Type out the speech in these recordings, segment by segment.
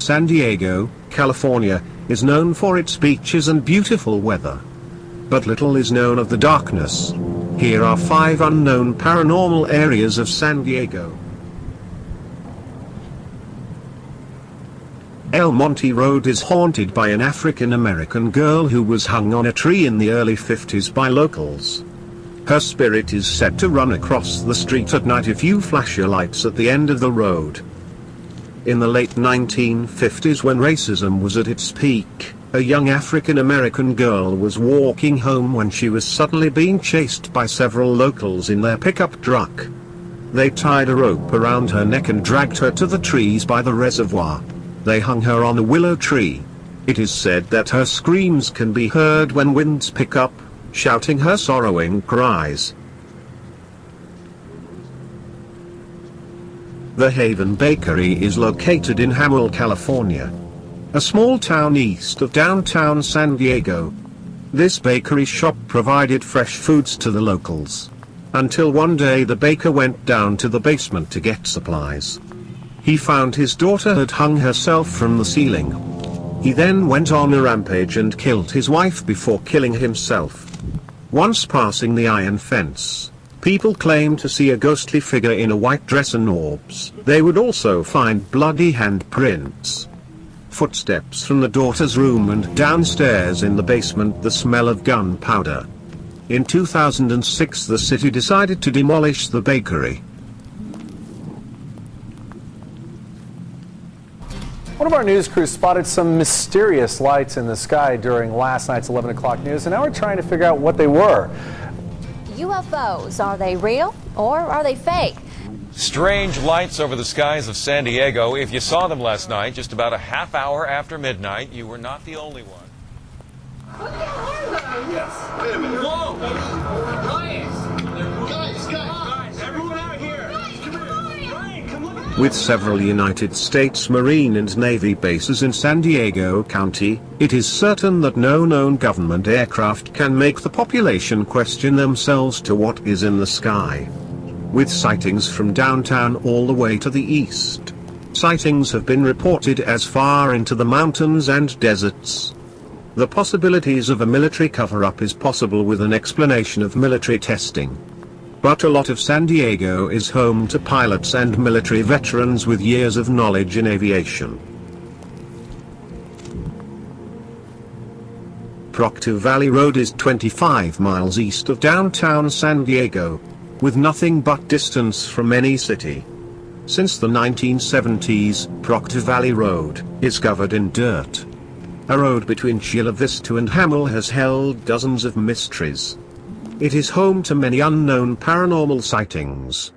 San Diego, California, is known for its beaches and beautiful weather. But little is known of the darkness. Here are 5 unknown paranormal areas of San Diego. El Monte Road is haunted by an African-American girl who was hung on a tree in the early 50s by locals. Her spirit is said to run across the street at night if you flash your lights at the end of the road. In the late 1950s, when racism was at its peak, a young African-American girl was walking home when she was suddenly being chased by several locals in their pickup truck. They tied a rope around her neck and dragged her to the trees by the reservoir. They hung her on a willow tree. It is said that her screams can be heard when winds pick up, shouting her sorrowing cries. The Haven Bakery is located in Hamel, California, a small town east of downtown San Diego. This bakery shop provided fresh foods to the locals, until one day the baker went down to the basement to get supplies. He found his daughter had hung herself from the ceiling. He then went on a rampage and killed his wife before killing himself. Once passing the iron fence, people claimed to see a ghostly figure in a white dress and orbs. They would also find bloody handprints, footsteps from the daughter's room, and downstairs in the basement the smell of gunpowder. In 2006 the city decided to demolish the bakery. One of our news crews spotted some mysterious lights in the sky during last night's 11 o'clock news, and now we're trying to figure out what they were. UFOs, are they real or are they fake? Strange lights over the skies of San Diego. If you saw them last night, just about a half hour after midnight, you were not the only one. Yes. Wait a minute. Whoa! Guys, everyone out here! Guys, come here! Ryan, come look at With several United States Marine and Navy bases in San Diego County, it is certain that no known government aircraft can make the population question themselves to what is in the sky. With sightings from downtown all the way to the east, sightings have been reported as far into the mountains and deserts. The possibilities of a military cover-up is possible with an explanation of military testing. But a lot of San Diego is home to pilots and military veterans with years of knowledge in aviation. Proctor Valley Road is 25 miles east of downtown San Diego, with nothing but distance from any city. Since the 1970s, Proctor Valley Road is covered in dirt. A road between Chula Vista and Hamel has held dozens of mysteries. It is home to many unknown paranormal sightings.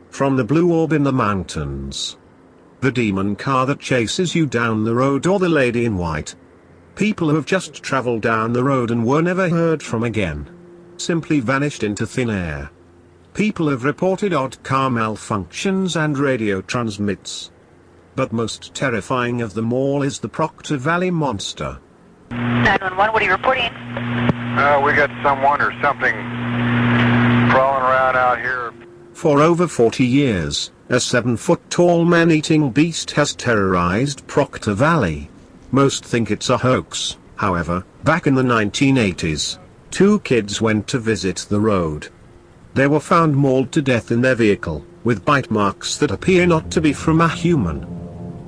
From the blue orb in the mountains, the demon car that chases you down the road, or the lady in white. People who have just traveled down the road and were never heard from again. Simply vanished into thin air. People have reported odd car malfunctions and radio transmits. But most terrifying of them all is the Proctor Valley Monster. 911, what are you reporting? We got someone or something crawling around out here. For over 40 years, a 7-foot-tall man-eating beast has terrorized Proctor Valley. Most think it's a hoax. However, back in the 1980s, 2 kids went to visit the road. They were found mauled to death in their vehicle, with bite marks that appear not to be from a human.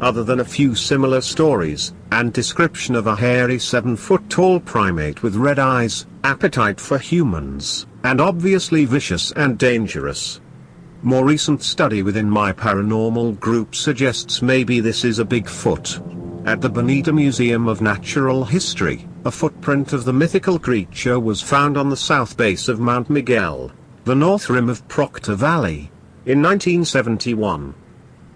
Other than a few similar stories, and description of a hairy 7-foot-tall primate with red eyes, appetite for humans, and obviously vicious and dangerous. More recent study within my paranormal group suggests maybe this is a Bigfoot. At the Bonita Museum of Natural History, a footprint of the mythical creature was found on the south base of Mount Miguel, the north rim of Proctor Valley, in 1971.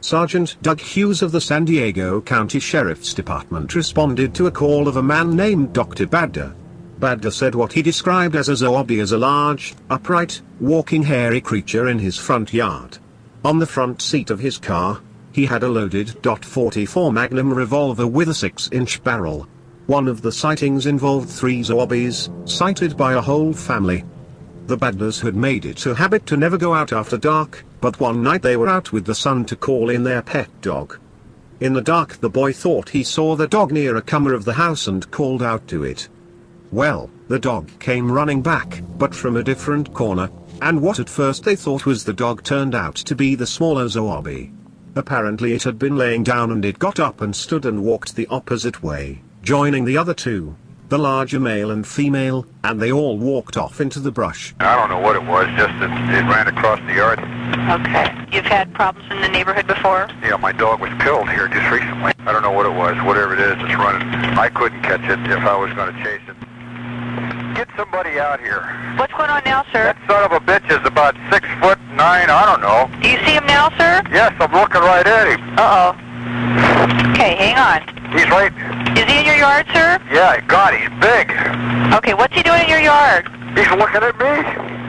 Sergeant Doug Hughes of the San Diego County Sheriff's Department responded to a call of a man named Dr. Badger. Badger said what he described as a zombie as a large, upright, walking hairy creature in his front yard. On the front seat of his car, he had a loaded .44 Magnum revolver with a 6-inch barrel. One of the sightings involved 3 zombies, sighted by a whole family. The Badgers had made it a habit to never go out after dark, but one night they were out with the sun to call in their pet dog. In the dark the boy thought he saw the dog near a corner of the house and called out to it. Well, the dog came running back, but from a different corner, and what at first they thought was the dog turned out to be the smaller zombie. Apparently it had been laying down and it got up and stood and walked the opposite way, joining the other two, the larger male and female, and they all walked off into the brush. I don't know what it was, just that it ran across the yard. Okay. You've had problems in the neighborhood before? Yeah, my dog was killed here just recently. I don't know what it was. Whatever it is, it's running. I couldn't catch it if I was going to chase it. Get somebody out here. What's going on now, sir? That son of a bitch is about 6'9", I don't know. Do you see him now, sir? Yes, I'm looking right at him. Uh-oh. Okay, hang on. He's right. Is he in your yard, sir? Yeah, God, he's big. Okay, what's he doing in your yard? He's looking at me.